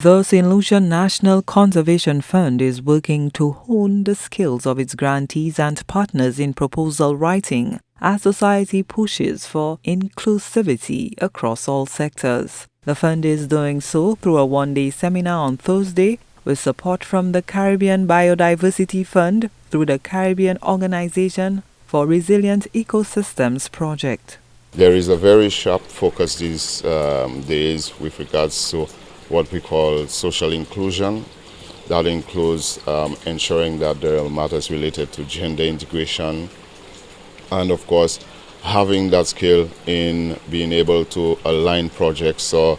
The St. Lucia National Conservation Fund is working to hone the skills of its grantees and partners in proposal writing as society pushes for inclusivity across all sectors. The fund is doing so through a one-day seminar on Thursday with support from the Caribbean Biodiversity Fund through the Caribbean Organization for Resilient Ecosystems project. There is a very sharp focus these days with regards to what we call social inclusion. That includes ensuring that there are matters related to gender integration and, of course, having that skill in being able to align projects or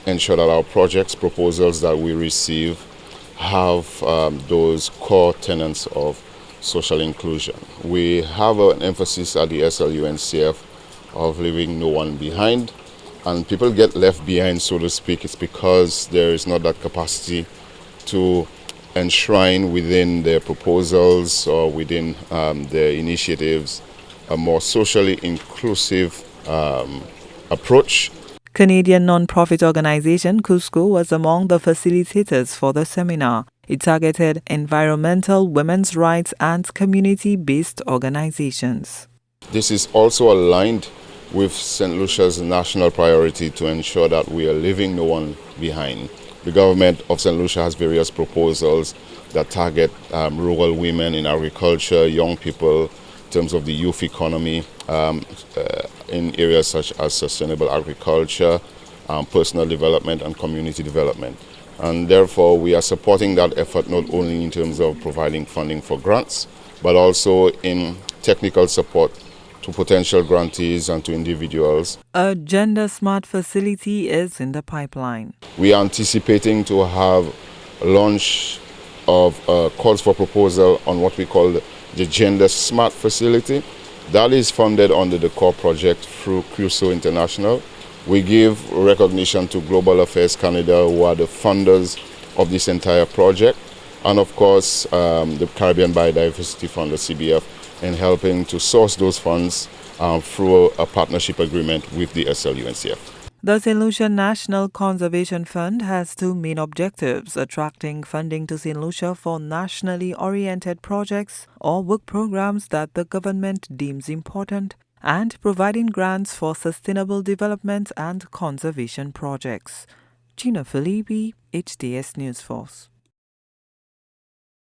ensure that our projects proposals that we receive have those core tenets of social inclusion. We have an emphasis at the SLUNCF of leaving no one behind, and people get left behind, so to speak. It's because there is not that capacity to enshrine within their proposals or within their initiatives a more socially inclusive approach. Canadian non-profit organization Cuso was among the facilitators for the seminar. It targeted environmental, women's rights and community-based organizations. This is also aligned with St. Lucia's national priority to ensure that we are leaving no one behind. The government of St. Lucia has various proposals that target rural women in agriculture, young people in terms of the youth economy, in areas such as sustainable agriculture, personal development and community development. And therefore we are supporting that effort not only in terms of providing funding for grants, but also in technical support to potential grantees and to individuals. A gender-smart facility is in the pipeline. We are anticipating to have a launch of calls for proposal on what we call the Gender Smart Facility. That is funded under the core project through Cuso International. We give recognition to Global Affairs Canada, who are the funders of this entire project, and of course the Caribbean Biodiversity Fund, the CBF, in helping to source those funds through a partnership agreement with the SLUNCF. The St. Lucia National Conservation Fund has two main objectives: attracting funding to St. Lucia for nationally oriented projects or work programs that the government deems important, and providing grants for sustainable development and conservation projects. Gina Philippi, HDS News Force.